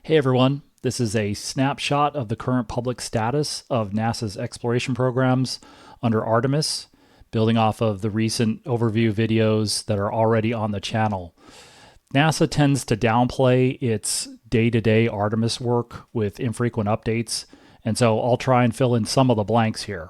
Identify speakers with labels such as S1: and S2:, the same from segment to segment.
S1: Hey everyone, this is a snapshot of the current public status of NASA's exploration programs under Artemis, building off of the recent overview videos that are already on the channel. NASA tends to downplay its day-to-day Artemis work with infrequent updates, and so I'll try and fill in some of the blanks here.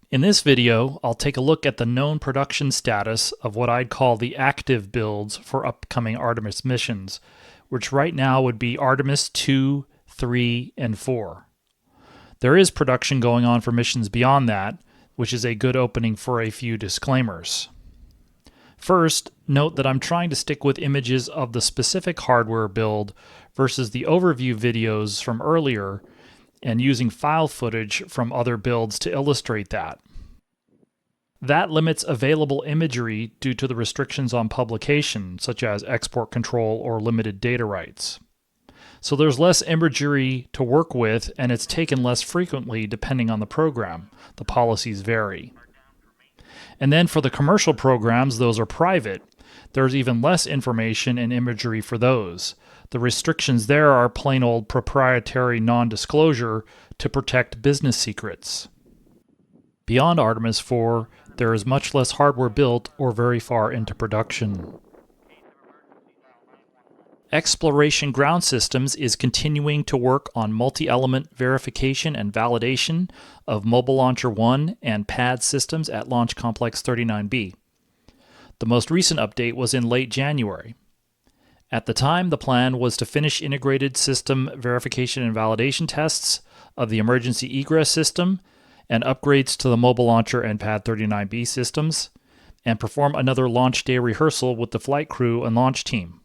S1: In this video, I'll take a look at the known production status of what I'd call the active builds for upcoming Artemis missions, which right now would be Artemis II, III, and IV. There is production going on for missions beyond that, which is a good opening for a few disclaimers. First, note that I'm trying to stick with images of the specific hardware build versus the overview videos from earlier, and using file footage from other builds to illustrate that. That limits available imagery due to the restrictions on publication, such as export control or limited data rights. So there's less imagery to work with, and it's taken less frequently depending on the program. The policies vary. And then for the commercial programs, those are private. There's even less information and imagery for those. The restrictions there are plain old proprietary non-disclosure to protect business secrets. Beyond Artemis IV, there is much less hardware built or very far into production. Exploration Ground Systems is continuing to work on multi-element verification and validation of Mobile Launcher 1 and pad systems at Launch Complex 39B. The most recent update was in late January. At the time, the plan was to finish integrated system verification and validation tests of the emergency egress system and upgrades to the Mobile Launcher and Pad 39B systems, and perform another launch day rehearsal with the flight crew and launch team.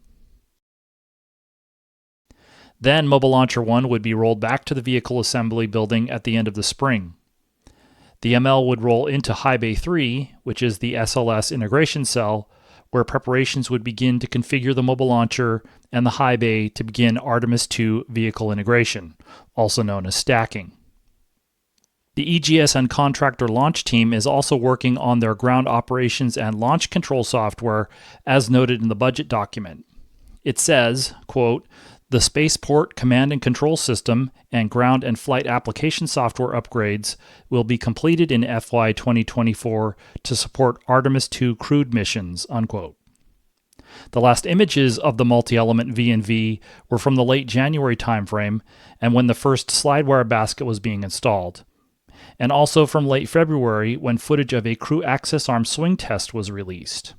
S1: Then Mobile Launcher 1 would be rolled back to the vehicle assembly building at the end of the spring. The ML would roll into High Bay 3, which is the SLS integration cell, where preparations would begin to configure the Mobile Launcher and the High Bay to begin Artemis II vehicle integration, also known as stacking. The EGS and contractor launch team is also working on their ground operations and launch control software, as noted in the budget document. It says, quote, "The spaceport command and control system and ground and flight application software upgrades will be completed in FY 2024 to support Artemis II crewed missions," unquote. The last images of the multi-element V&V were from the late January timeframe and when the first slidewire basket was being installed, and also from late February when footage of a crew access arm swing test was released.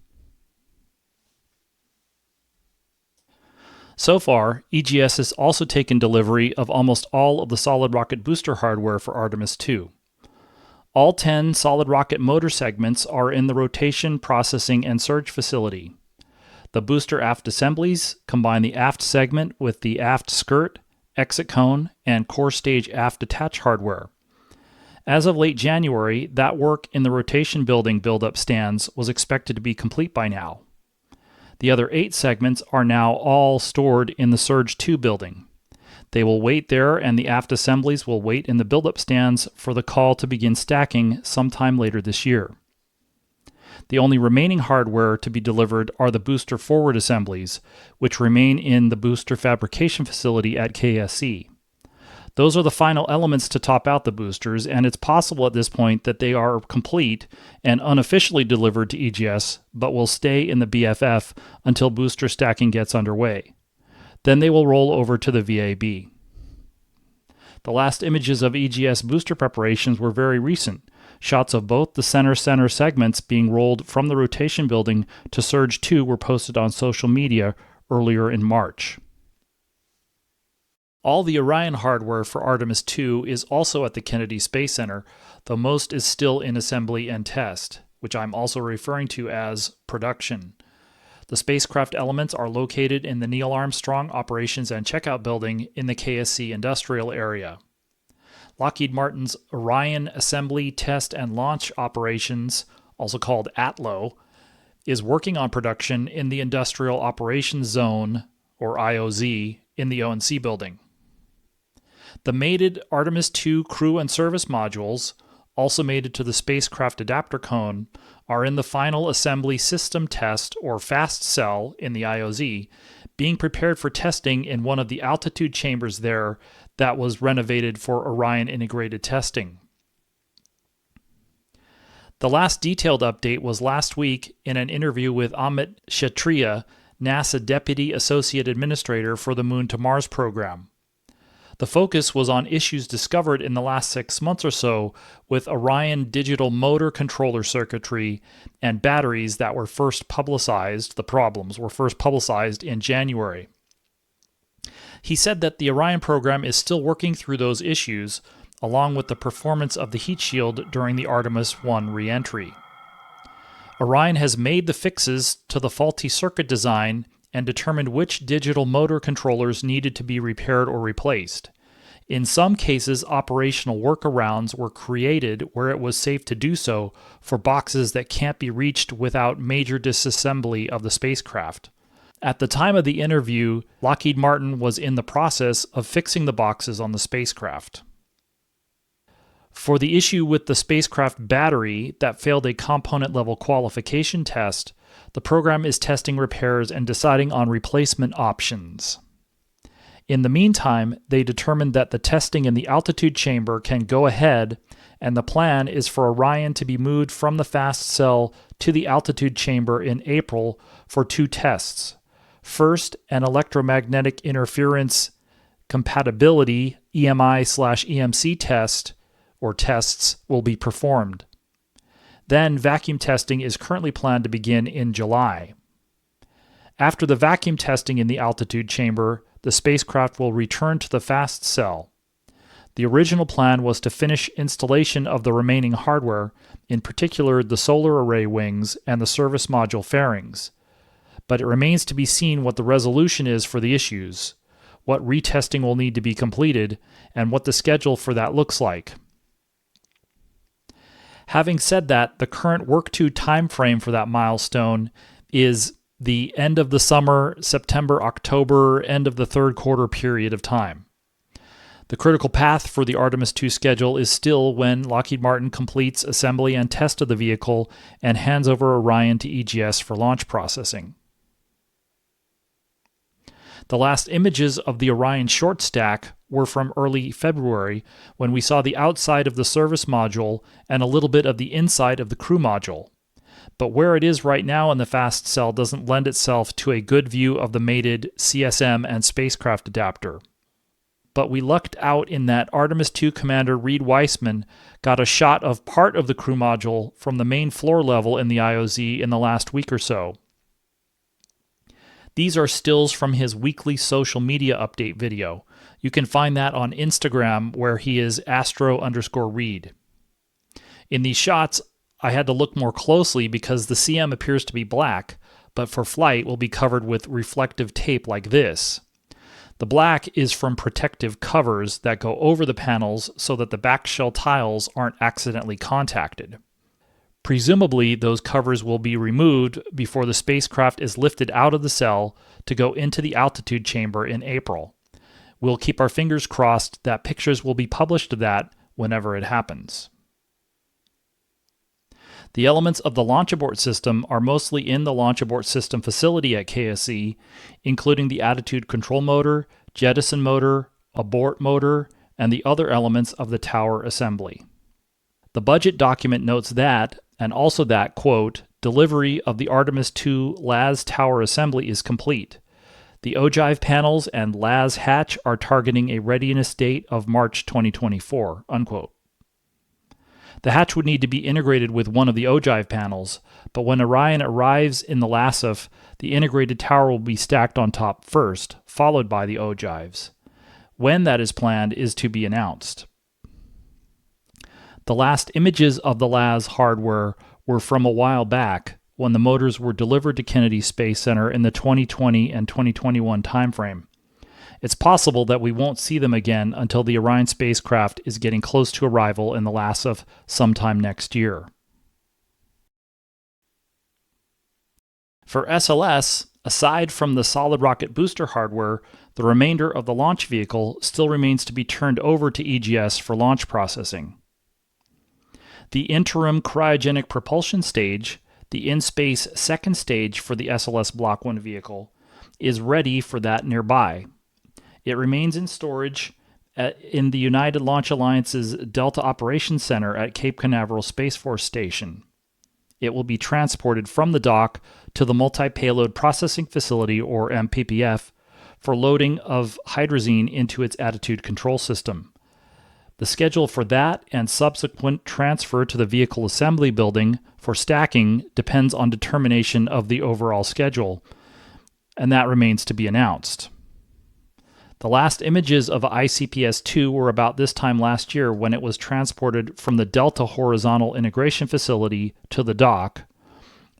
S1: So far, EGS has also taken delivery of almost all of the solid rocket booster hardware for Artemis II. All 10 solid rocket motor segments are in the rotation, processing, and surge facility. The booster aft assemblies combine the aft segment with the aft skirt, exit cone, and core stage aft attach hardware. As of late January, that work in the rotation building build-up stands was expected to be complete by now. The other 8 segments are now all stored in the Surge 2 building. They will wait there, and the aft assemblies will wait in the build-up stands for the call to begin stacking sometime later this year. The only remaining hardware to be delivered are the booster forward assemblies, which remain in the booster fabrication facility at KSC. Those are the final elements to top out the boosters, and it's possible at this point that they are complete and unofficially delivered to EGS, but will stay in the BFF until booster stacking gets underway. Then they will roll over to the VAB. The last images of EGS booster preparations were very recent. Shots of both the center segments being rolled from the rotation building to Surge 2 were posted on social media earlier in March. All the Orion hardware for Artemis II is also at the Kennedy Space Center, though most is still in assembly and test, which I'm also referring to as production. The spacecraft elements are located in the Neil Armstrong Operations and Checkout Building in the KSC industrial area. Lockheed Martin's Orion Assembly, Test, and Launch Operations, also called ATLO, is working on production in the Industrial Operations Zone, or IOZ, in the ONC building. The mated Artemis II crew and service modules, also mated to the spacecraft adapter cone, are in the final assembly system test or fast cell in the IOZ, being prepared for testing in one of the altitude chambers there that was renovated for Orion integrated testing. The last detailed update was last week in an interview with Amit Kshatriya, NASA Deputy Associate Administrator for the Moon to Mars program. The focus was on issues discovered in the last 6 months or so with Orion digital motor controller circuitry and batteries that were first publicized. The problems were first publicized in January. He said that the Orion program is still working through those issues, along with the performance of the heat shield during the Artemis I re-entry. Orion has made the fixes to the faulty circuit design and determined which digital motor controllers needed to be repaired or replaced. In some cases, operational workarounds were created where it was safe to do so for boxes that can't be reached without major disassembly of the spacecraft. At the time of the interview, Lockheed Martin was in the process of fixing the boxes on the spacecraft. For the issue with the spacecraft battery that failed a component-level qualification test, the program is testing repairs and deciding on replacement options. In the meantime, they determined that the testing in the altitude chamber can go ahead, and the plan is for Orion to be moved from the fast cell to the altitude chamber in April for 2 tests. First, an electromagnetic interference compatibility EMI/EMC test or tests will be performed. Then vacuum testing is currently planned to begin in July. After the vacuum testing in the altitude chamber, the spacecraft will return to the fast cell. The original plan was to finish installation of the remaining hardware, in particular the solar array wings and the service module fairings. But it remains to be seen what the resolution is for the issues, what retesting will need to be completed, and what the schedule for that looks like. Having said that, the current Work 2 timeframe for that milestone is the end of the summer, September, October, end of the third quarter period of time. The critical path for the Artemis II schedule is still when Lockheed Martin completes assembly and test of the vehicle and hands over Orion to EGS for launch processing. The last images of the Orion short stack were from early February, when we saw the outside of the service module and a little bit of the inside of the crew module. But where it is right now in the fast cell doesn't lend itself to a good view of the mated CSM and spacecraft adapter. But we lucked out in that Artemis II Commander Reed Weissman got a shot of part of the crew module from the main floor level in the IOZ in the last week or so. These are stills from his weekly social media update video. You can find that on Instagram, where he is astro_Reed. In these shots, I had to look more closely because the CM appears to be black, but for flight will be covered with reflective tape like this. The black is from protective covers that go over the panels so that the back shell tiles aren't accidentally contacted. Presumably, those covers will be removed before the spacecraft is lifted out of the cell to go into the altitude chamber in April. We'll keep our fingers crossed that pictures will be published of that whenever it happens. The elements of the launch abort system are mostly in the launch abort system facility at KSC, including the attitude control motor, jettison motor, abort motor, and the other elements of the tower assembly. The budget document notes that, and also that, quote, delivery of the Artemis II LAS tower assembly is complete. The ogive panels and LAS hatch are targeting a readiness date of March 2024, unquote. The hatch would need to be integrated with one of the ogive panels, but when Orion arrives in the LASF, the integrated tower will be stacked on top first, followed by the ogives. When that is planned is to be announced. The last images of the LAS hardware were from a while back, when the motors were delivered to Kennedy Space Center in the 2020 and 2021 timeframe. It's possible that we won't see them again until the Orion spacecraft is getting close to arrival in the LASF sometime next year. For SLS, aside from the solid rocket booster hardware, the remainder of the launch vehicle still remains to be turned over to EGS for launch processing. The interim cryogenic propulsion stage, the in-space second stage for the SLS Block 1 vehicle, is ready for that nearby. It remains in storage in the United Launch Alliance's Delta Operations Center at Cape Canaveral Space Force Station. It will be transported from the dock to the Multi-Payload Processing Facility, or MPPF, for loading of hydrazine into its attitude control system. The schedule for that and subsequent transfer to the Vehicle Assembly Building for stacking depends on determination of the overall schedule, and that remains to be announced. The last images of ICPS-2 were about this time last year when it was transported from the Delta Horizontal Integration Facility to the dock,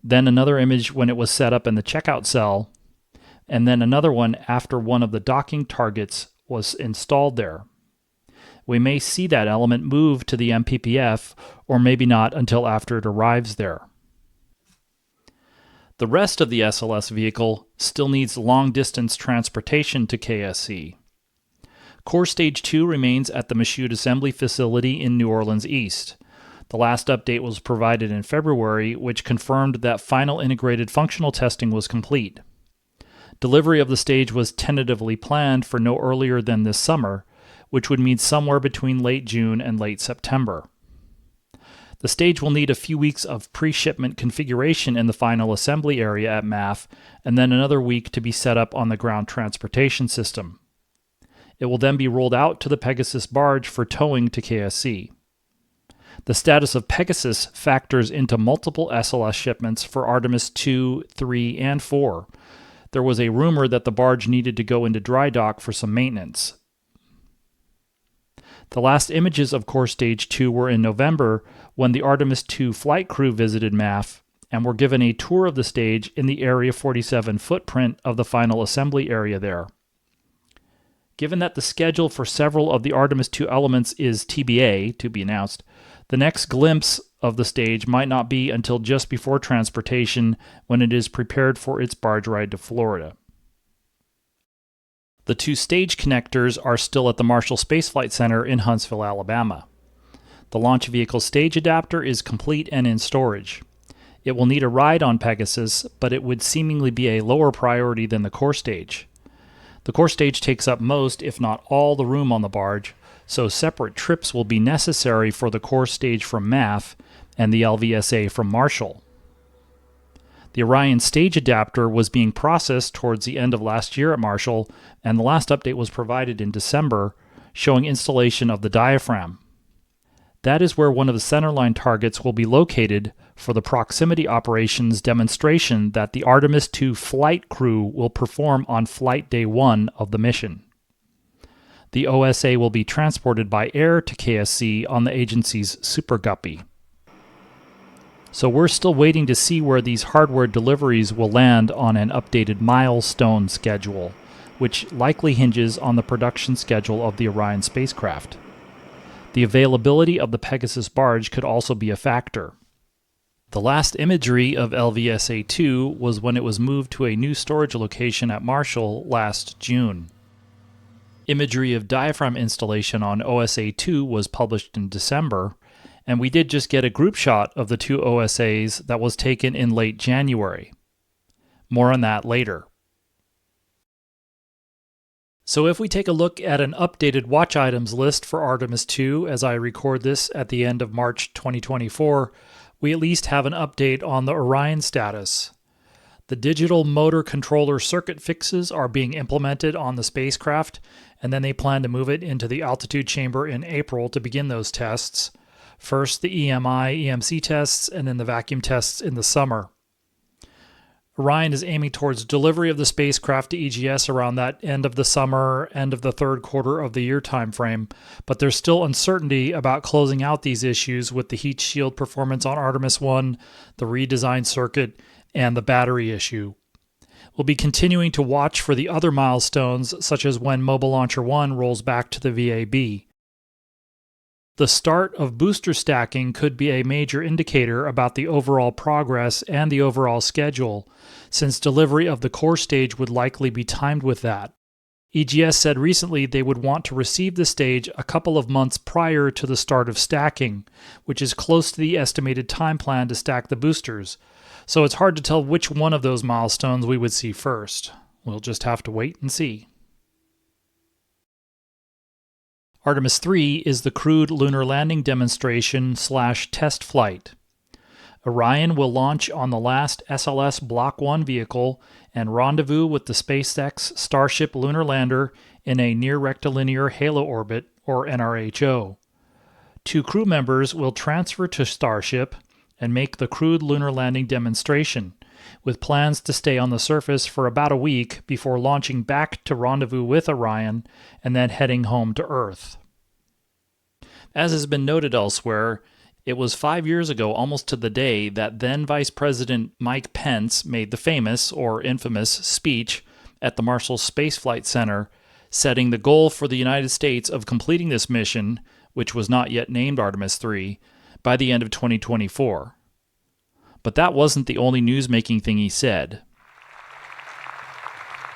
S1: then another image when it was set up in the checkout cell, and then another one after one of the docking targets was installed there. We may see that element move to the MPPF, or maybe not until after it arrives there. The rest of the SLS vehicle still needs long-distance transportation to KSC. Core Stage 2 remains at the Michoud Assembly Facility in New Orleans East. The last update was provided in February, which confirmed that final integrated functional testing was complete. Delivery of the stage was tentatively planned for no earlier than this summer, which would mean somewhere between late June and late September. The stage will need a few weeks of pre-shipment configuration in the final assembly area at MAF, and then another week to be set up on the ground transportation system. It will then be rolled out to the Pegasus barge for towing to KSC. The status of Pegasus factors into multiple SLS shipments for Artemis II, III, and IV. There was a rumor that the barge needed to go into dry dock for some maintenance. The last images of Core Stage 2 were in November when the Artemis II flight crew visited MAF and were given a tour of the stage in the Area 47 footprint of the final assembly area there. Given that the schedule for several of the Artemis II elements is TBA, to be announced, the next glimpse of the stage might not be until just before transportation when it is prepared for its barge ride to Florida. The two stage connectors are still at the Marshall Space Flight Center in Huntsville, Alabama. The launch vehicle stage adapter is complete and in storage. It will need a ride on Pegasus, but it would seemingly be a lower priority than the core stage. The core stage takes up most, if not all, the room on the barge, so separate trips will be necessary for the core stage from MAF and the LVSA from Marshall. The Orion stage adapter was being processed towards the end of last year at Marshall, and the last update was provided in December, showing installation of the diaphragm. That is where one of the centerline targets will be located for the proximity operations demonstration that the Artemis II flight crew will perform on Flight Day 1 of the mission. The OSA will be transported by air to KSC on the agency's Super Guppy. So we're still waiting to see where these hardware deliveries will land on an updated milestone schedule, which likely hinges on the production schedule of the Orion spacecraft. The availability of the Pegasus barge could also be a factor. The last imagery of LVSA-2 was when it was moved to a new storage location at Marshall last June. Imagery of diaphragm installation on OSA-2 was published in December, and we did just get a group shot of the two OSAs that was taken in late January. More on that later. So if we take a look at an updated watch items list for Artemis II as I record this at the end of March 2024, we at least have an update on the Orion status. The digital motor controller circuit fixes are being implemented on the spacecraft, and then they plan to move it into the altitude chamber in April to begin those tests. First the EMI, EMC tests, and then the vacuum tests in the summer. Orion is aiming towards delivery of the spacecraft to EGS around that end of the summer, end of the third quarter of the year timeframe, but there's still uncertainty about closing out these issues with the heat shield performance on Artemis I, the redesigned circuit, and the battery issue. We'll be continuing to watch for the other milestones, such as when Mobile Launcher 1 rolls back to the VAB. The start of booster stacking could be a major indicator about the overall progress and the overall schedule, since delivery of the core stage would likely be timed with that. EGS said recently they would want to receive the stage a couple of months prior to the start of stacking, which is close to the estimated time plan to stack the boosters, so it's hard to tell which one of those milestones we would see first. We'll just have to wait and see. Artemis III is the crewed lunar landing demonstration / test flight. Orion will launch on the last SLS Block 1 vehicle and rendezvous with the SpaceX Starship lunar lander in a near rectilinear halo orbit, or NRHO. 2 crew members will transfer to Starship and make the crewed lunar landing demonstration, with plans to stay on the surface for about a week before launching back to rendezvous with Orion and then heading home to Earth. As has been noted elsewhere, it was 5 years ago, almost to the day, that then Vice President Mike Pence made the famous, or infamous, speech at the Marshall Space Flight Center, setting the goal for the United States of completing this mission, which was not yet named Artemis III, by the end of 2024. But that wasn't the only news-making thing he said.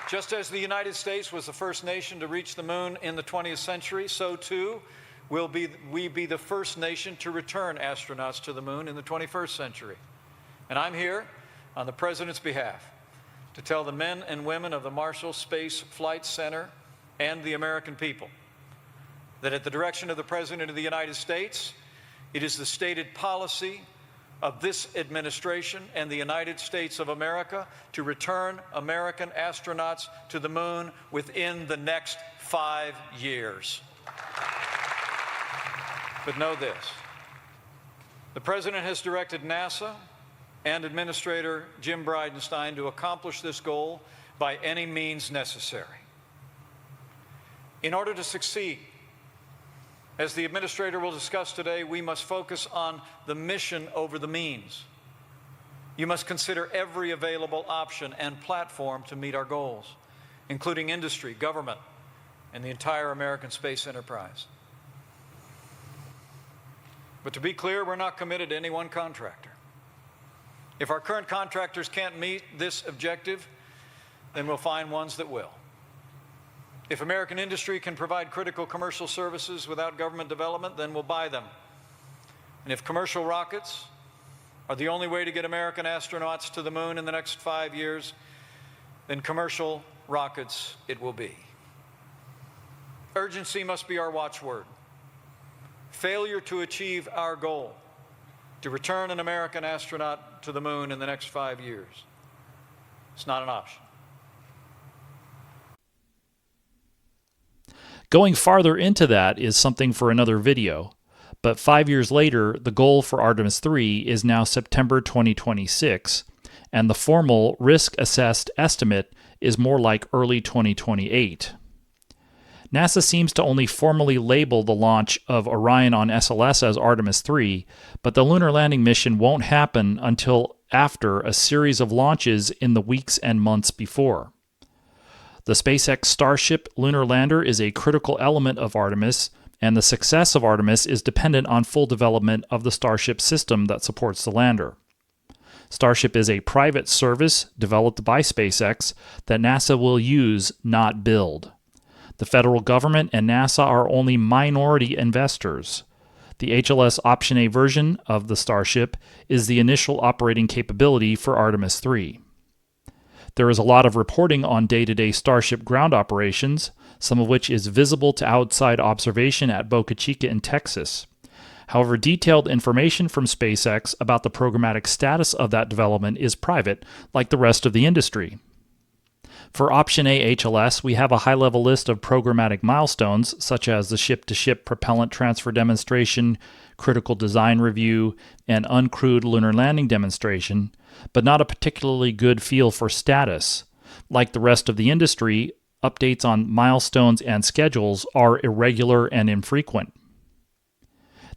S2: Just as the United States was the first nation to reach the moon in the 20th century, so too will we be the first nation to return astronauts to the moon in the 21st century. And I'm here on the President's behalf to tell the men and women of the Marshall Space Flight Center and the American people that at the direction of the President of the United States, it is the stated policy of this administration and the United States of America to return American astronauts to the moon within the next 5 years. But know this, the President has directed NASA and Administrator Jim Bridenstine to accomplish this goal by any means necessary. In order to succeed, as the Administrator will discuss today, we must focus on the mission over the means. You must consider every available option and platform to meet our goals, including industry, government, and the entire American space enterprise. But to be clear, we're not committed to any one contractor. If our current contractors can't meet this objective, then we'll find ones that will. If American industry can provide critical commercial services without government development, then we'll buy them. And if commercial rockets are the only way to get American astronauts to the moon in the next 5 years, then commercial rockets it will be. Urgency must be our watchword. Failure to achieve our goal, to return an American astronaut to the moon in the next 5 years, it's not an option.
S1: Going farther into that is something for another video, but 5 years later, the goal for Artemis III is now September 2026, and the formal risk-assessed estimate is more like early 2028. NASA seems to only formally label the launch of Orion on SLS as Artemis III, but the lunar landing mission won't happen until after a series of launches in the weeks and months before. The SpaceX Starship lunar lander is a critical element of Artemis, and the success of Artemis is dependent on full development of the Starship system that supports the lander. Starship is a private service developed by SpaceX that NASA will use, not build. The federal government and NASA are only minority investors. The HLS Option A version of the Starship is the initial operating capability for Artemis III. There is a lot of reporting on day-to-day Starship ground operations, some of which is visible to outside observation at Boca Chica in Texas. However, detailed information from SpaceX about the programmatic status of that development is private, like the rest of the industry. For Option A HLS, we have a high-level list of programmatic milestones, such as the ship-to-ship propellant transfer demonstration, critical design review, and uncrewed lunar landing demonstration, but not a particularly good feel for status. Like the rest of the industry, updates on milestones and schedules are irregular and infrequent.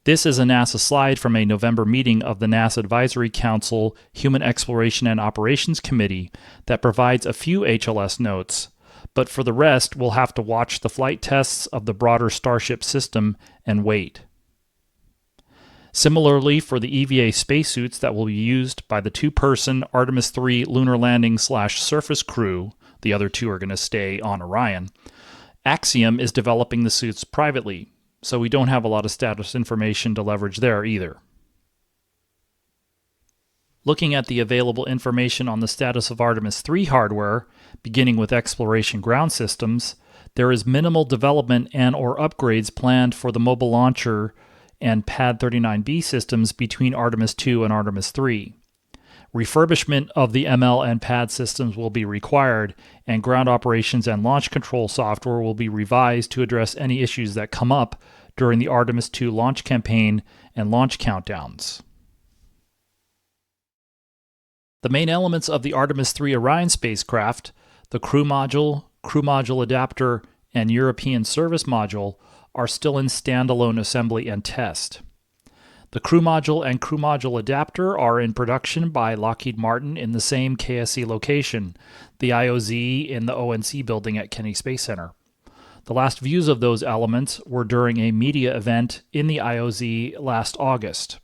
S1: This is a NASA slide from a November meeting of the NASA Advisory Council Human Exploration and Operations Committee that provides a few HLS notes, but for the rest, we'll have to watch the flight tests of the broader Starship system and wait. Similarly, for the EVA spacesuits that will be used by the 2-person Artemis III lunar landing / surface crew, the other 2 are going to stay on Orion, Axiom is developing the suits privately, so we don't have a lot of status information to leverage there either. Looking at the available information on the status of Artemis III hardware, beginning with exploration ground systems, there is minimal development and/or upgrades planned for the mobile launcher and Pad 39B systems between Artemis II and Artemis III. Refurbishment of the ML and Pad systems will be required, and ground operations and launch control software will be revised to address any issues that come up during the Artemis II launch campaign and launch countdowns. The main elements of the Artemis III Orion spacecraft, the crew module adapter, and European service module, are still in standalone assembly and test. The crew module and crew module adapter are in production by Lockheed Martin in the same KSC location, the IOZ in the ONC building at Kennedy Space Center. The last views of those elements were during a media event in the IOZ last August.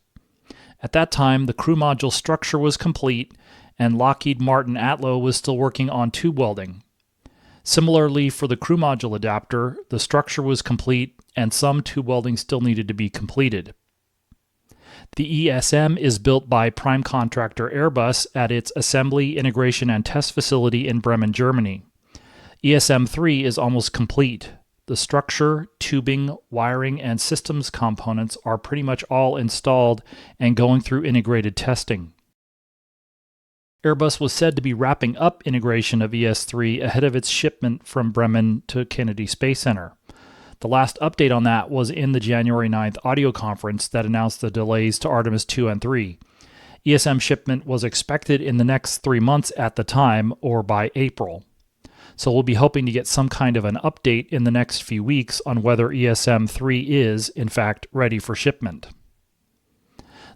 S1: At that time, the crew module structure was complete and Lockheed Martin Atlo was still working on tube welding. Similarly, for the crew module adapter, the structure was complete and some tube welding still needed to be completed. The ESM is built by prime contractor Airbus at its assembly, integration, and test facility in Bremen, Germany. ESM-3 is almost complete. The structure, tubing, wiring, and systems components are pretty much all installed and going through integrated testing. Airbus was said to be wrapping up integration of ES-3 ahead of its shipment from Bremen to Kennedy Space Center. The last update on that was in the January 9th audio conference that announced the delays to Artemis II and III. ESM shipment was expected in the next 3 months at the time, or by April. So we'll be hoping to get some kind of an update in the next few weeks on whether ESM-3 is, in fact, ready for shipment.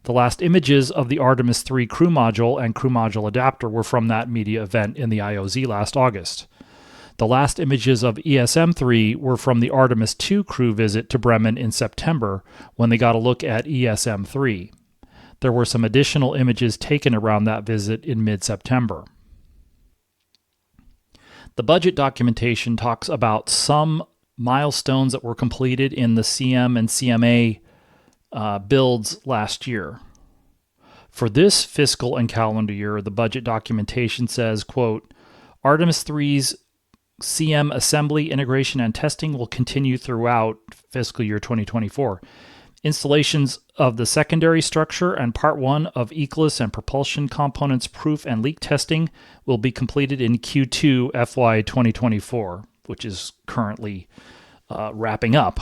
S1: The last images of the Artemis III crew module and crew module adapter were from that media event in the IOZ last August. The last images of ESM-3 were from the Artemis II crew visit to Bremen in September, when they got a look at ESM-3. There were some additional images taken around that visit in mid-September. The budget documentation talks about some milestones that were completed in the CM and CMA builds last year. For this fiscal and calendar year, the budget documentation says, quote, Artemis III's CM assembly, integration, and testing will continue throughout fiscal year 2024. Installations of the secondary structure and Part 1 of ECLS and propulsion components proof and leak testing will be completed in Q2 FY 2024, which is currently wrapping up.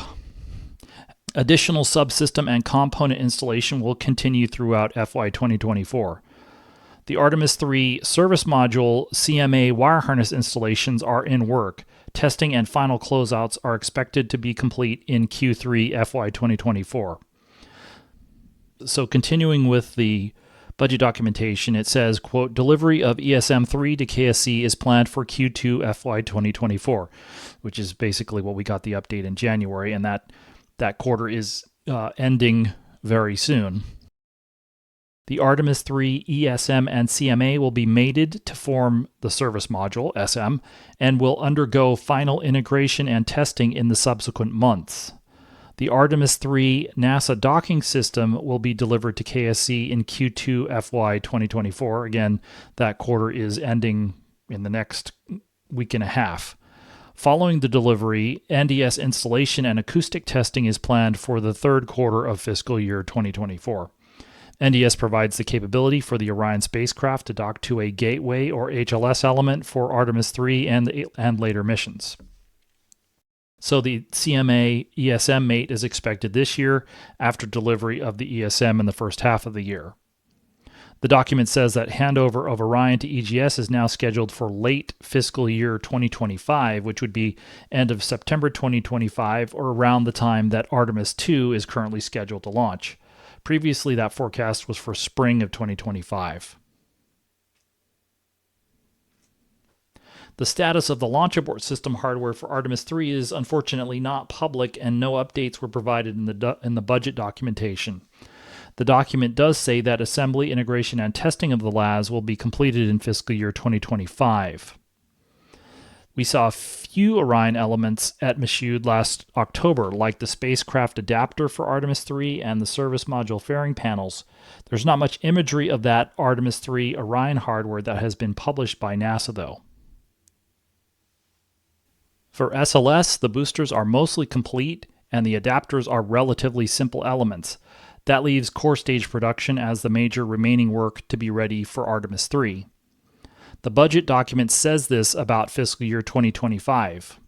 S1: Additional subsystem and component installation will continue throughout FY 2024. The Artemis III service module CMA wire harness installations are in work. Testing and final closeouts are expected to be complete in Q3 FY 2024. So continuing with the budget documentation, it says, quote, delivery of ESM-3 to KSC is planned for Q2 FY 2024, which is basically what we got the update in January, and that quarter is ending very soon. The Artemis III ESM and CMA will be mated to form the service module, SM, and will undergo final integration and testing in the subsequent months. The Artemis III NASA docking system will be delivered to KSC in Q2 FY 2024. Again, that quarter is ending in the next week and a half. Following the delivery, NDS installation and acoustic testing is planned for the third quarter of fiscal year 2024. NDS provides the capability for the Orion spacecraft to dock to a Gateway or HLS element for Artemis III and later missions. So the CMA ESM mate is expected this year after delivery of the ESM in the first half of the year. The document says that handover of Orion to EGS is now scheduled for late fiscal year 2025, which would be end of September 2025 or around the time that Artemis II is currently scheduled to launch. Previously, that forecast was for spring of 2025. The status of the launch abort system hardware for Artemis III is unfortunately not public, and no updates were provided in the budget documentation. The document does say that assembly, integration, and testing of the LAS will be completed in fiscal year 2025. We saw a few Orion elements at Michoud last October, like the spacecraft adapter for Artemis III and the service module fairing panels. There's not much imagery of that Artemis III Orion hardware that has been published by NASA, though. For SLS, the boosters are mostly complete, and the adapters are relatively simple elements. That leaves core stage production as the major remaining work to be ready for Artemis III. The budget document says this about fiscal year 2025.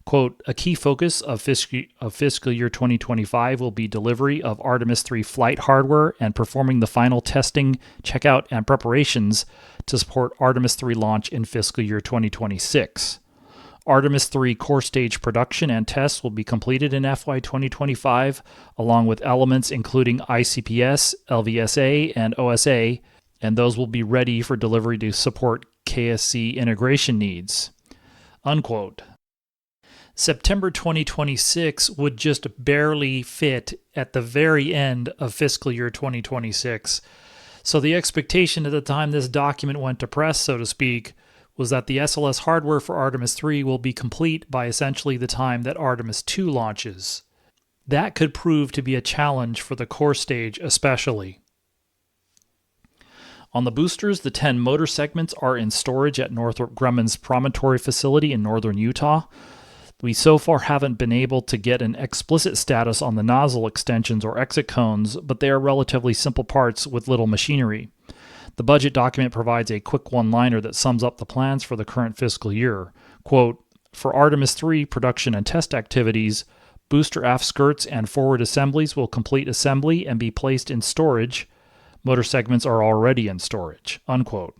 S1: Quote, a key focus of fiscal year 2025 will be delivery of Artemis III flight hardware and performing the final testing, checkout, and preparations to support Artemis III launch in fiscal year 2026. Artemis III core stage production and tests will be completed in FY 2025, along with elements including ICPS, LVSA, and OSA, and those will be ready for delivery to support KSC integration needs. Unquote. September 2026 would just barely fit at the very end of fiscal year 2026, so the expectation at the time this document went to press, so to speak, was that the SLS hardware for Artemis III will be complete by essentially the time that Artemis II launches. That could prove to be a challenge for the core stage especially. On the boosters, the 10 motor segments are in storage at Northrop Grumman's Promontory facility in northern Utah. We so far haven't been able to get an explicit status on the nozzle extensions or exit cones, but they are relatively simple parts with little machinery. The budget document provides a quick one-liner that sums up the plans for the current fiscal year. Quote, for Artemis III production and test activities, booster aft skirts and forward assemblies will complete assembly and be placed in storage. Motor segments are already in storage. Unquote.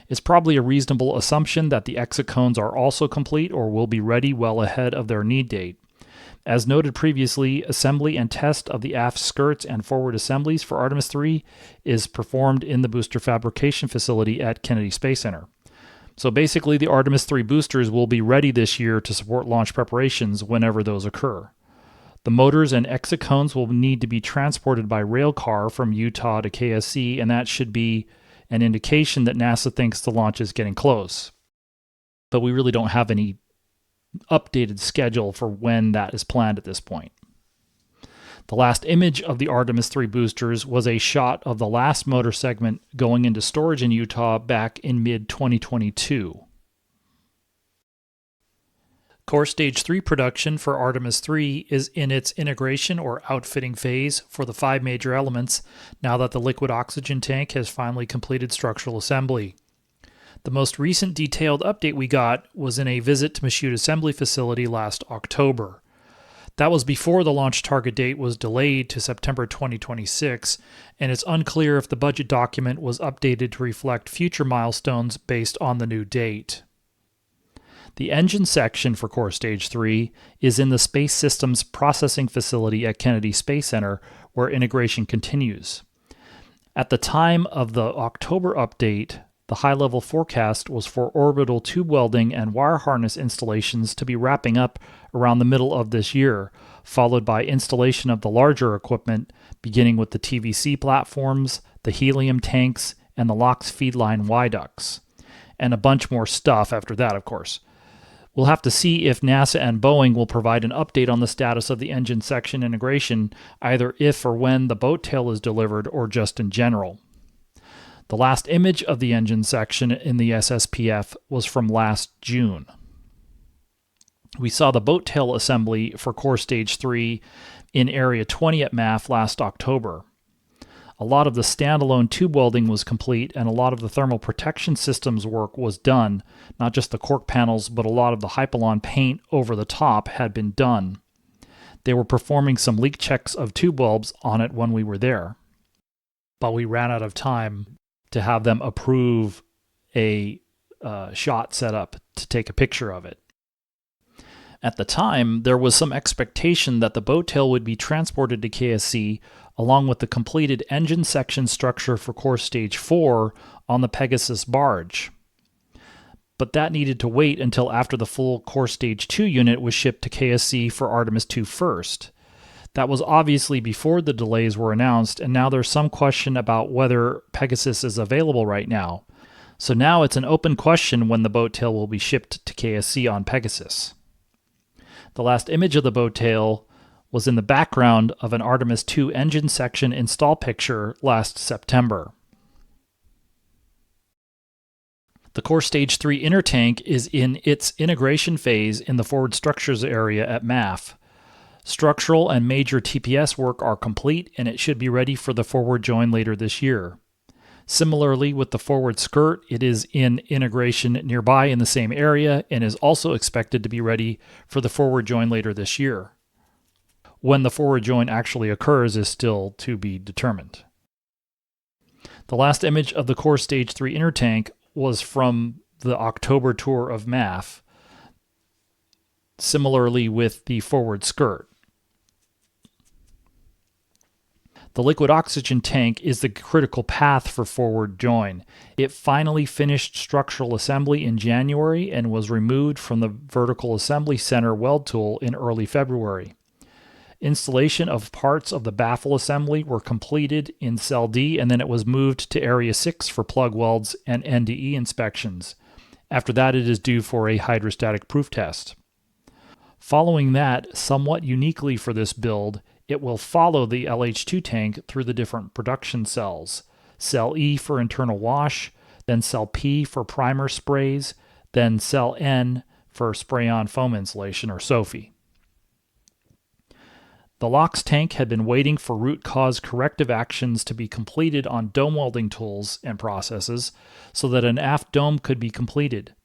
S1: It's probably a reasonable assumption that the exit cones are also complete or will be ready well ahead of their need date. As noted previously, assembly and test of the aft skirts and forward assemblies for Artemis III is performed in the booster fabrication facility at Kennedy Space Center. So basically, the Artemis III boosters will be ready this year to support launch preparations whenever those occur. The motors and exit cones will need to be transported by rail car from Utah to KSC, and that should be an indication that NASA thinks the launch is getting close. But we really don't have any updated schedule for when that is planned at this point. The last image of the Artemis III boosters was a shot of the last motor segment going into storage in Utah back in mid-2022. Core Stage 3 production for Artemis III is in its integration or outfitting phase for the 5 major elements now that the liquid oxygen tank has finally completed structural assembly. The most recent detailed update we got was in a visit to Michoud Assembly Facility last October. That was before the launch target date was delayed to September 2026, and it's unclear if the budget document was updated to reflect future milestones based on the new date. The engine section for Core Stage 3 is in the Space Systems Processing Facility at Kennedy Space Center, where integration continues. At the time of the October update, the high-level forecast was for orbital tube welding and wire harness installations to be wrapping up around the middle of this year, followed by installation of the larger equipment, beginning with the TVC platforms, the helium tanks, and the LOX feed line Y ducts. And a bunch more stuff after that, of course. We'll have to see if NASA and Boeing will provide an update on the status of the engine section integration, either if or when the boat tail is delivered or just in general. The last image of the engine section in the SSPF was from last June. We saw the boat tail assembly for Core Stage 3 in Area 20 at MAF last October. A lot of the standalone tube welding was complete, and a lot of the thermal protection systems work was done. Not just the cork panels, but a lot of the Hypalon paint over the top had been done. They were performing some leak checks of tube bulbs on it when we were there. But we ran out of time to have them approve a shot set up to take a picture of it. At the time, there was some expectation that the boat tail would be transported to KSC along with the completed engine section structure for Core Stage 4 on the Pegasus barge. But that needed to wait until after the full Core Stage 2 unit was shipped to KSC for Artemis II first. That was obviously before the delays were announced, and now there's some question about whether Pegasus is available right now. So now it's an open question when the boat tail will be shipped to KSC on Pegasus. The last image of the boat tail was in the background of an Artemis II engine section install picture last September. The core stage 3 inner tank is in its integration phase in the forward structures area at MAF. Structural and major TPS work are complete, and it should be ready for the forward join later this year. Similarly, with the forward skirt, it is in integration nearby in the same area and is also expected to be ready for the forward join later this year. When the forward join actually occurs is still to be determined. The last image of the core stage 3 inner tank was from the October tour of MAF, similarly with the forward skirt. The liquid oxygen tank is the critical path for forward join. It finally finished structural assembly in January and was removed from the vertical assembly center weld tool in early February. Installation of parts of the baffle assembly were completed in Cell D, and then it was moved to Area 6 for plug welds and NDE inspections. After that, it is due for a hydrostatic proof test. Following that, somewhat uniquely for this build, it will follow the LH2 tank through the different production cells. Cell E for internal wash, then Cell P for primer sprays, then Cell N for spray-on foam insulation, or SOFI. The LOX tank had been waiting for root cause corrective actions to be completed on dome welding tools and processes so that an aft dome could be completed.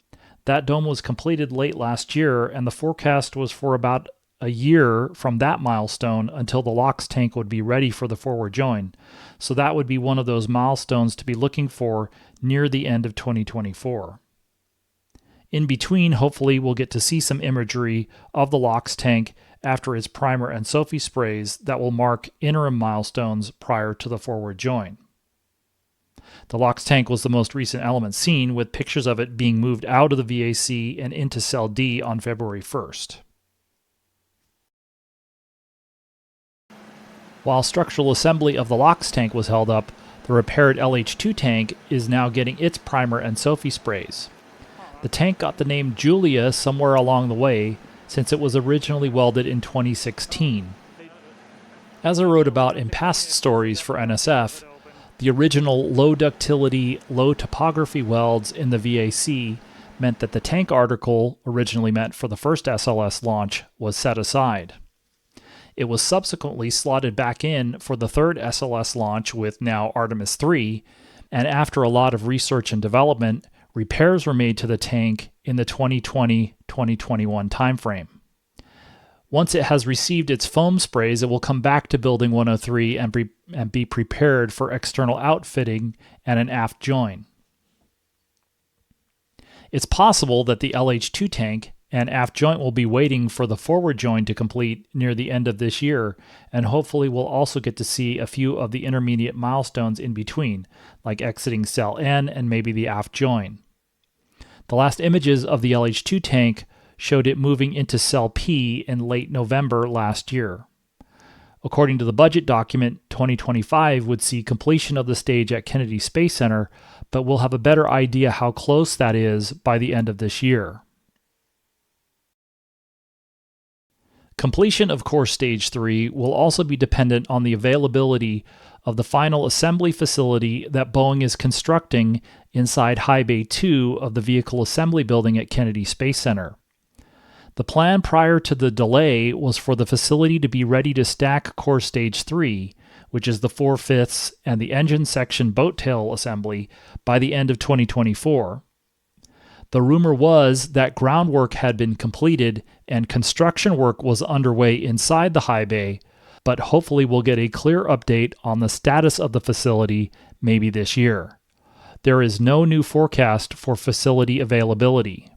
S1: That dome was completed late last year, and the forecast was for about a year from that milestone until the LOX tank would be ready for the forward join. So that would be one of those milestones to be looking for near the end of 2024. In between, hopefully we'll get to see some imagery of the LOX tank after its primer and SOFI sprays that will mark interim milestones prior to the forward join. The LOX tank was the most recent element seen, with pictures of it being moved out of the VAC and into Cell D on February 1st. While structural assembly of the LOX tank was held up, the repaired LH2 tank is now getting its primer and SOFI sprays. The tank got the name Julia somewhere along the way, since it was originally welded in 2016. As I wrote about in past stories for NSF, the original low ductility, low topography welds in the VAC meant that the tank article, originally meant for the first SLS launch, was set aside. It was subsequently slotted back in for the third SLS launch with now Artemis III, and after a lot of research and development, repairs were made to the tank in the 2020-2021 timeframe. Once it has received its foam sprays, it will come back to Building 103 and be prepared for external outfitting and an aft join. It's possible that the LH2 tank and aft joint will be waiting for the forward join to complete near the end of this year, and hopefully we'll also get to see a few of the intermediate milestones in between, like exiting Cell N and maybe the aft join. The last images of the LH2 tank showed it moving into Cell P in late November last year. According to the budget document, 2025 would see completion of the stage at Kennedy Space Center, but we'll have a better idea how close that is by the end of this year. Completion of Core Stage 3 will also be dependent on the availability of the final assembly facility that Boeing is constructing inside High Bay 2 of the Vehicle Assembly Building at Kennedy Space Center. The plan prior to the delay was for the facility to be ready to stack Core Stage 3, which is the 4/5 and the engine section boat tail assembly, by the end of 2024. The rumor was that groundwork had been completed and construction work was underway inside the high bay, but hopefully we'll get a clear update on the status of the facility maybe this year. There is no new forecast for facility availability.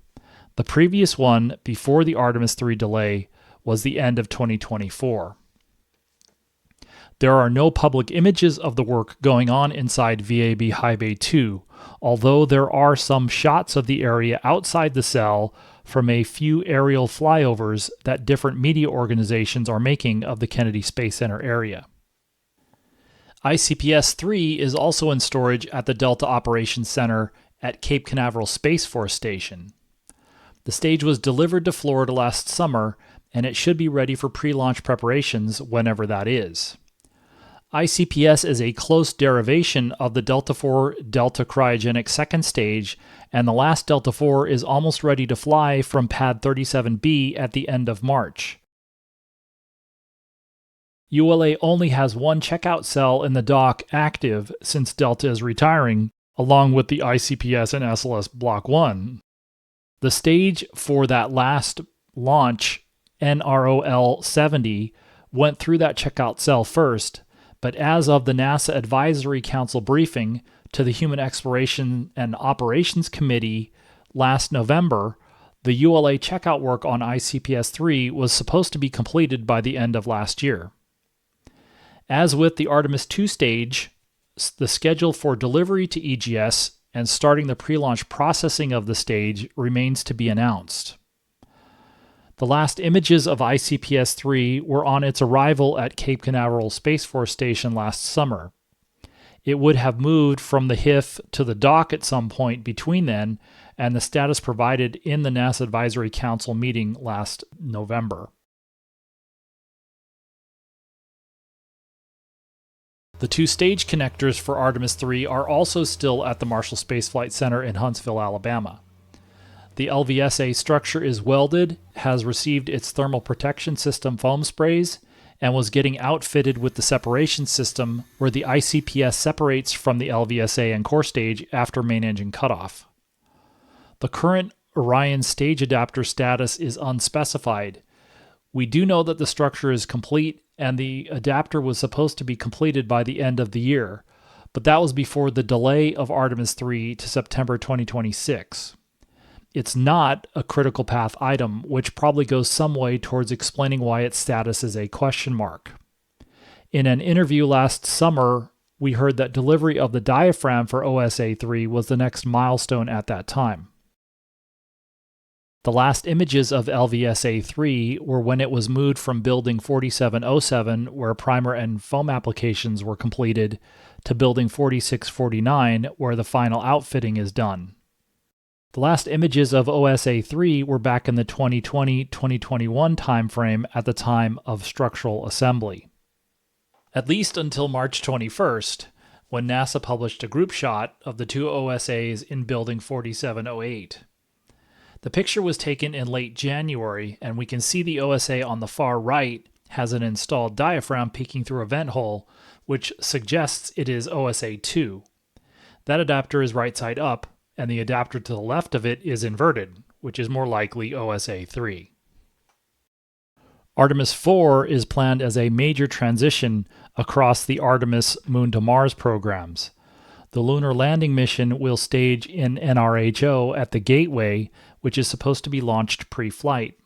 S1: The previous one, before the Artemis III delay, was the end of 2024. There are no public images of the work going on inside VAB High Bay 2, although there are some shots of the area outside the cell from a few aerial flyovers that different media organizations are making of the Kennedy Space Center area. ICPS-3 is also in storage at the Delta Operations Center at Cape Canaveral Space Force Station. The stage was delivered to Florida last summer, and it should be ready for pre-launch preparations whenever that is. ICPS is a close derivation of the Delta IV Delta cryogenic second stage, and the last Delta IV is almost ready to fly from Pad 37B at the end of March. ULA only has one checkout cell in the dock active since Delta is retiring, along with the ICPS and SLS Block 1. The stage for that last launch, NROL 70, went through that checkout cell first, but as of the NASA Advisory Council briefing to the Human Exploration and Operations Committee last November, the ULA checkout work on ICPS-3 was supposed to be completed by the end of last year. As with the Artemis II stage, the schedule for delivery to EGS and starting the pre-launch processing of the stage remains to be announced. The last images of ICPS-3 were on its arrival at Cape Canaveral Space Force Station last summer. It would have moved from the HIF to the dock at some point between then, and the status provided in the NASA Advisory Council meeting last November. The two stage connectors for Artemis III are also still at the Marshall Space Flight Center in Huntsville, Alabama. The LVSA structure is welded, has received its thermal protection system foam sprays, and was getting outfitted with the separation system where the ICPS separates from the LVSA and core stage after main engine cutoff. The current Orion stage adapter status is unspecified. We do know that the structure is complete and the adapter was supposed to be completed by the end of the year, but that was before the delay of Artemis III to September 2026. It's not a critical path item, which probably goes some way towards explaining why its status is a question mark. In an interview last summer, we heard that delivery of the diaphragm for OSA-3 was the next milestone at that time. The last images of LVSA-3 were when it was moved from Building 4707, where primer and foam applications were completed, to Building 4649, where the final outfitting is done. The last images of OSA-3 were back in the 2020-2021 timeframe at the time of structural assembly. At least until March 21st, when NASA published a group shot of the two OSAs in Building 4708. The picture was taken in late January, and we can see the OSA on the far right has an installed diaphragm peeking through a vent hole, which suggests it is OSA-2. That adapter is right side up, and the adapter to the left of it is inverted, which is more likely OSA-3. Artemis IV is planned as a major transition across the Artemis Moon to Mars programs. The lunar landing mission will stage in NRHO at the Gateway, which is supposed to be launched pre-flight.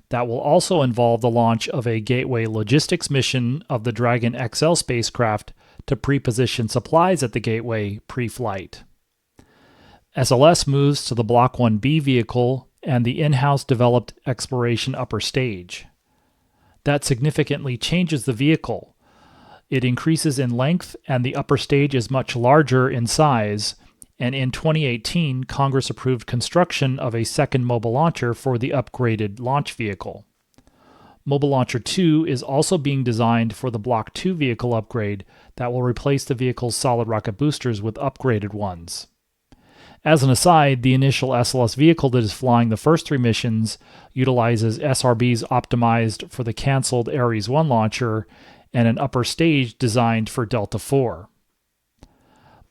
S1: That will also involve the launch of a Gateway logistics mission of the Dragon XL spacecraft to pre-position supplies at the Gateway pre-flight. SLS moves to the Block 1B vehicle and the in-house developed exploration upper stage. That significantly changes the vehicle. It increases in length and the upper stage is much larger in size, and in 2018, Congress approved construction of a second mobile launcher for the upgraded launch vehicle. Mobile Launcher 2 is also being designed for the Block 2 vehicle upgrade that will replace the vehicle's solid rocket boosters with upgraded ones. As an aside, the initial SLS vehicle that is flying the first three missions utilizes SRBs optimized for the canceled Ares 1 launcher and an upper stage designed for Delta IV.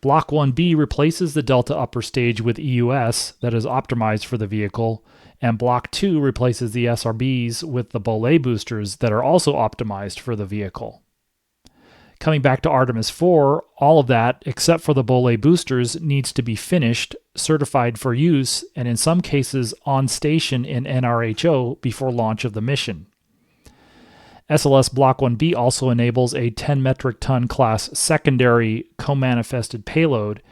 S1: Block 1B replaces the Delta upper stage with EUS that is optimized for the vehicle, and Block 2 replaces the SRBs with the Bolay boosters that are also optimized for the vehicle. Coming back to Artemis IV, all of that, except for the Bolay boosters, needs to be finished, certified for use, and in some cases on station in NRHO before launch of the mission. SLS Block 1B also enables a 10 metric ton class secondary co-manifested payload,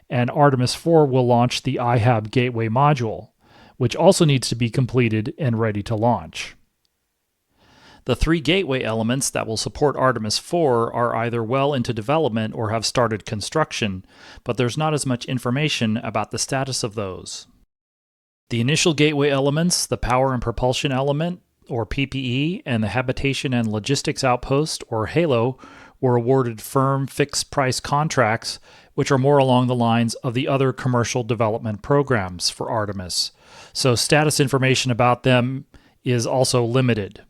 S1: and Artemis IV will launch the IHAB Gateway module, which also needs to be completed and ready to launch. The The 3 Gateway elements that will support Artemis IV are either well into development or have started construction, but there's not as much information about the status of those. The initial Gateway elements, the Power and Propulsion Element, or PPE, and the Habitation and Logistics Outpost, or HALO, were awarded firm fixed-price contracts, which are more along the lines of the other commercial development programs for Artemis, so status information about them is also limited.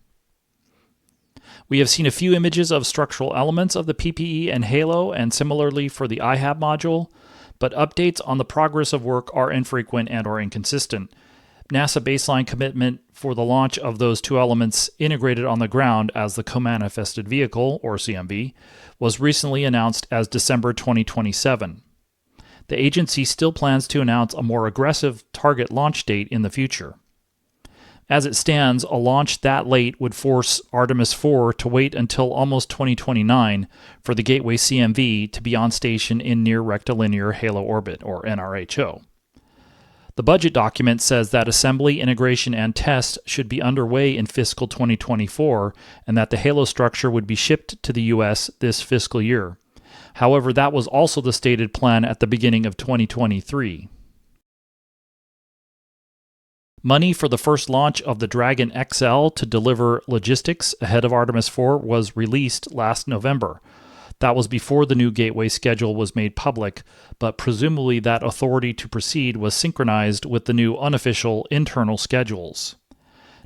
S1: We have seen a few images of structural elements of the PPE and HALO, and similarly for the IHAB module, but updates on the progress of work are infrequent and or inconsistent. NASA baseline commitment for the launch of those 2 elements integrated on the ground as the co-manifested vehicle, or CMV, was recently announced as December 2027. The agency still plans to announce a more aggressive target launch date in the future. As it stands, a launch that late would force Artemis IV to wait until almost 2029 for the Gateway CMV to be on station in near rectilinear halo orbit, or NRHO. The budget document says that assembly, integration, and test should be underway in fiscal 2024 and that the halo structure would be shipped to the U.S. this fiscal year. However, that was also the stated plan at the beginning of 2023. Money for the first launch of the Dragon XL to deliver logistics ahead of Artemis IV was released last November. That was before the new Gateway schedule was made public, but presumably that authority to proceed was synchronized with the new unofficial internal schedules.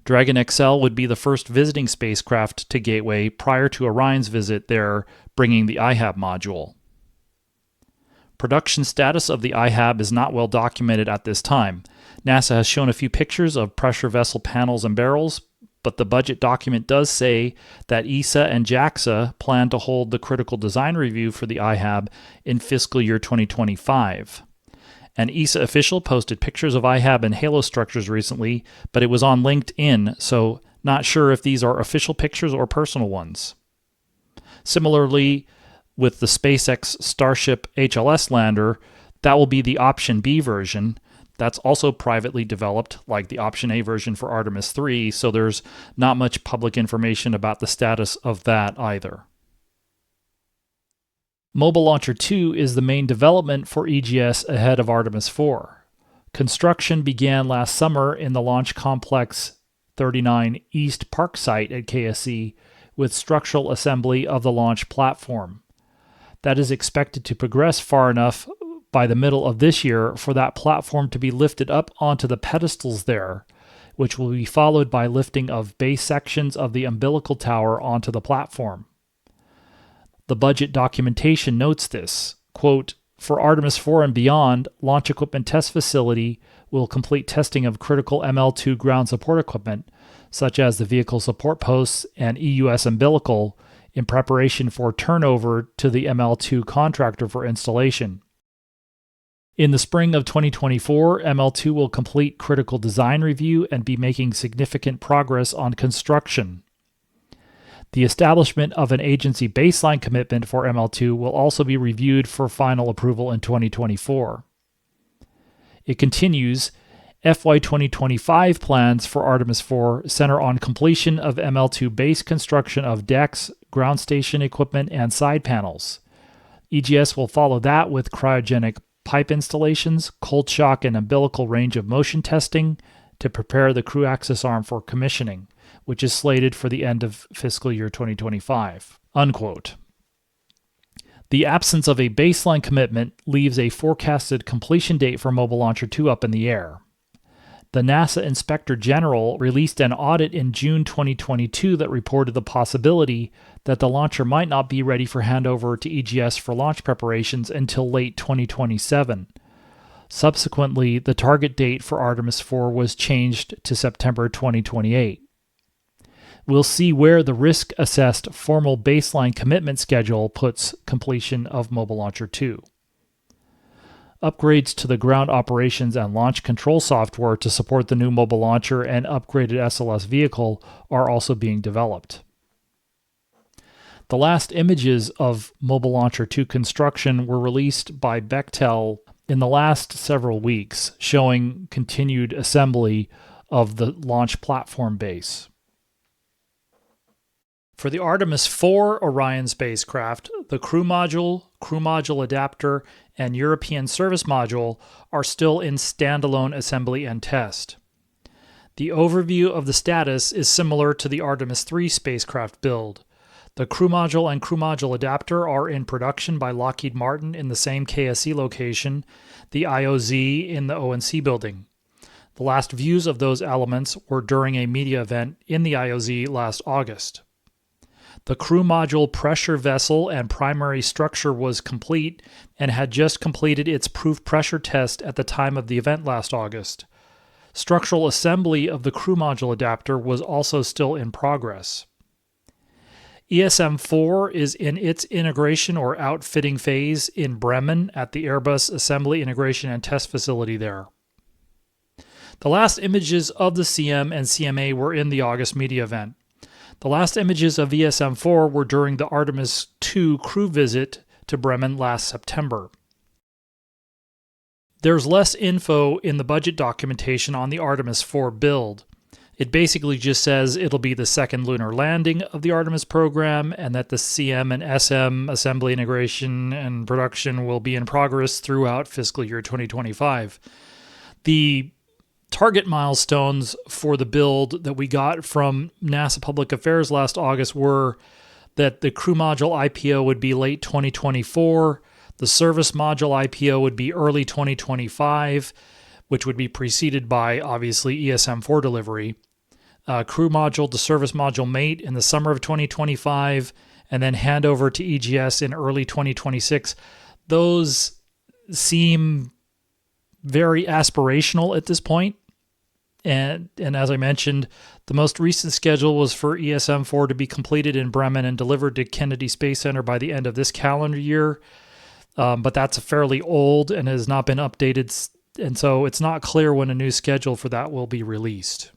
S1: Dragon XL would be the first visiting spacecraft to Gateway prior to Orion's visit there, bringing the IHAB module. Production status of the IHAB is not well documented at this time. NASA has shown a few pictures of pressure vessel panels and barrels, but the budget document does say that ESA and JAXA plan to hold the critical design review for the IHAB in fiscal year 2025. An ESA official posted pictures of IHAB and halo structures recently, but it was on LinkedIn, so not sure if these are official pictures or personal ones. Similarly, with the SpaceX Starship HLS lander, that will be the Option B version. That's also privately developed, like the Option A version for Artemis III, so there's not much public information about the status of that either. Mobile Launcher 2 is the main development for EGS ahead of Artemis IV. Construction began last summer in the Launch Complex 39 East Park site at KSC with structural assembly of the launch platform. That is expected to progress far enough by the middle of this year for that platform to be lifted up onto the pedestals there, which will be followed by lifting of base sections of the umbilical tower onto the platform. The budget documentation notes this, quote, "For Artemis IV and beyond, Launch Equipment Test Facility will complete testing of critical ML2 ground support equipment, such as the vehicle support posts and EUS umbilical, in preparation for turnover to the ML2 contractor for installation. In the spring of 2024, ML2 will complete critical design review and be making significant progress on construction. The establishment of an agency baseline commitment for ML2 will also be reviewed for final approval in 2024. It continues, FY 2025 plans for Artemis IV center on completion of ML2 base construction of decks, ground station equipment, and side panels. EGS will follow that with cryogenic pipe installations, cold shock and umbilical range of motion testing to prepare the crew access arm for commissioning, which is slated for the end of fiscal year 2025." Unquote. The absence of a baseline commitment leaves a forecasted completion date for Mobile Launcher 2 up in the air. The NASA Inspector General released an audit in June 2022 that reported the possibility that the launcher might not be ready for handover to EGS for launch preparations until late 2027. Subsequently, the target date for Artemis IV was changed to September 2028. We'll see where the risk-assessed formal baseline commitment schedule puts completion of Mobile Launcher 2. Upgrades to the ground operations and launch control software to support the new mobile launcher and upgraded SLS vehicle are also being developed. The last images of Mobile Launcher 2 construction were released by Bechtel in the last several weeks, showing continued assembly of the launch platform base. For the Artemis IV Orion spacecraft, the crew module adapter, and European service module are still in standalone assembly and test. The overview of the status is similar to the Artemis III spacecraft build. The crew module and crew module adapter are in production by Lockheed Martin in the same KSC location, the IOZ in the ONC building. The last views of those elements were during a media event in the IOZ last August. The crew module pressure vessel and primary structure was complete and had just completed its proof pressure test at the time of the event last August. Structural assembly of the crew module adapter was also still in progress. ESM-4 is in its integration or outfitting phase in Bremen at the Airbus Assembly Integration and Test Facility there. The last images of the CM and CMA were in the August media event. The last images of ESM-4 were during the Artemis II crew visit to Bremen last September. There's less info in the budget documentation on the Artemis IV build. It basically just says it'll be the second lunar landing of the Artemis program and that the CM and SM assembly integration and production will be in progress throughout fiscal year 2025. The target milestones for the build that we got from NASA Public Affairs last August were that the crew module IPO would be late 2024, the service module IPO would be early 2025, which would be preceded by, obviously, ESM-4 delivery, crew module to service module mate in the summer of 2025, and then handover to EGS in early 2026. Those seem very aspirational at this point. And as I mentioned, the most recent schedule was for ESM-4 to be completed in Bremen and delivered to Kennedy Space Center by the end of this calendar year. But that's fairly old and has not been updated, and so it's not clear when a new schedule for that will be released.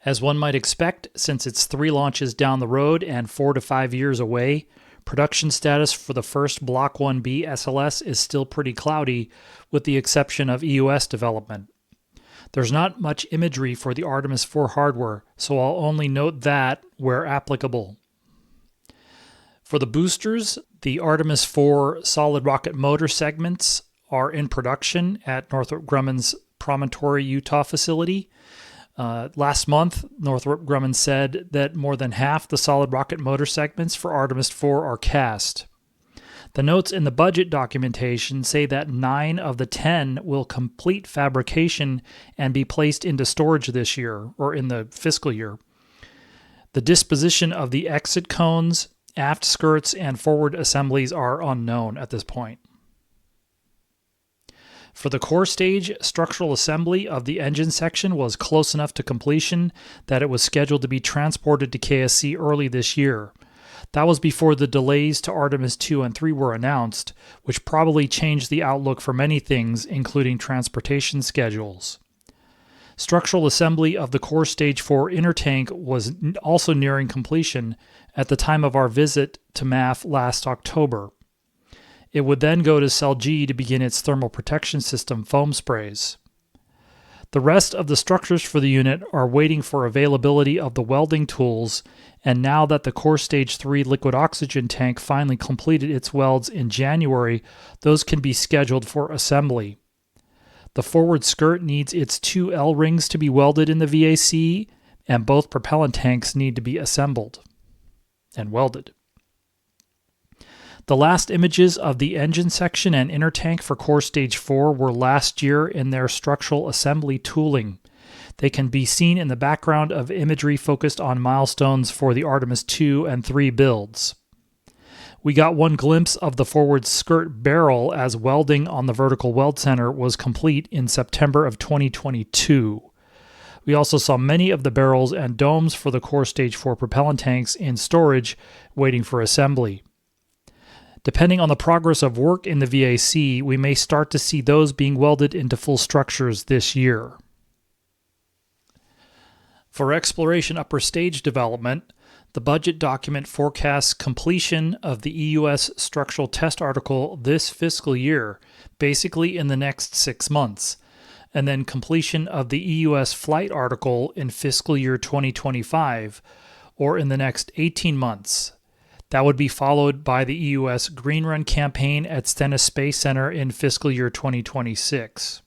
S1: As one might expect, since it's 3 launches down the road and 4 to 5 years away, production status for the first Block 1B SLS is still pretty cloudy, with the exception of EUS development. There's not much imagery for the Artemis IV hardware, so I'll only note that where applicable. For the boosters, the Artemis IV solid rocket motor segments are in production at Northrop Grumman's Promontory, Utah facility. Last month, Northrop Grumman said that more than half the solid rocket motor segments for Artemis IV are cast. The notes in the budget documentation say that 9 of the 10 will complete fabrication and be placed into storage this year, or in the fiscal year. The disposition of the exit cones, aft skirts, and forward assemblies are unknown at this point. For the core stage, structural assembly of the engine section was close enough to completion that it was scheduled to be transported to KSC early this year. That was before the delays to Artemis II and III were announced, which probably changed the outlook for many things, including transportation schedules. Structural assembly of the core stage 4 inner tank was also nearing completion at the time of our visit to MAF last October. It would then go to Cell G to begin its thermal protection system foam sprays. The rest of the structures for the unit are waiting for availability of the welding tools, and now that the core stage 3 liquid oxygen tank finally completed its welds in January, those can be scheduled for assembly. The forward skirt needs its 2 L-rings to be welded in the VAC, and both propellant tanks need to be assembled and welded. The last images of the engine section and inner tank for core stage 4 were last year in their structural assembly tooling. They can be seen in the background of imagery focused on milestones for the Artemis II and III builds. We got one glimpse of the forward skirt barrel as welding on the vertical weld center was complete in September of 2022. We also saw many of the barrels and domes for the core stage 4 propellant tanks in storage, waiting for assembly. Depending on the progress of work in the VAC, we may start to see those being welded into full structures this year. For exploration upper stage development, the budget document forecasts completion of the EUS structural test article this fiscal year, basically in the next 6 months, and then completion of the EUS flight article in fiscal year 2025, or in the next 18 months. That would be followed by the EUS Green Run campaign at Stennis Space Center in fiscal year 2026.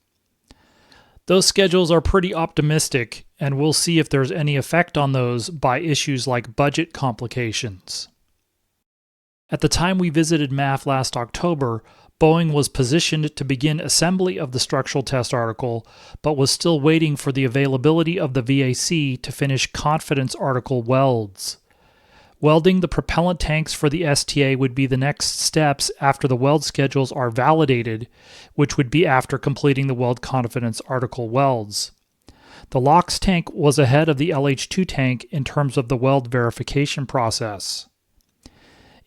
S1: Those schedules are pretty optimistic, and we'll see if there's any effect on those by issues like budget complications. At the time we visited MAF last October, Boeing was positioned to begin assembly of the structural test article, but was still waiting for the availability of the VAC to finish confidence article welds. Welding the propellant tanks for the STA would be the next steps after the weld schedules are validated, which would be after completing the weld confidence article welds. The LOX tank was ahead of the LH2 tank in terms of the weld verification process.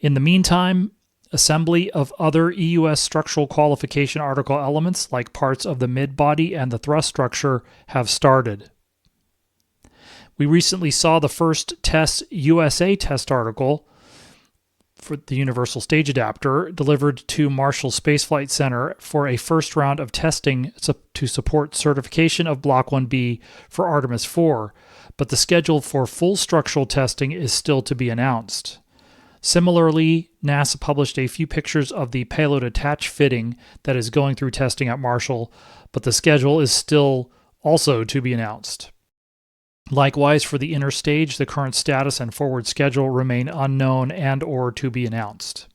S1: In the meantime, assembly of other EUS structural qualification article elements like parts of the mid-body and the thrust structure have started. We recently saw the first test USA test article for the Universal Stage Adapter delivered to Marshall Space Flight Center for a first round of testing to support certification of Block 1B for Artemis IV, but the schedule for full structural testing is still to be announced. Similarly, NASA published a few pictures of the payload attach fitting that is going through testing at Marshall, but the schedule is still also to be announced. Likewise, for the inner stage, the current status and forward schedule remain unknown and/or to be announced.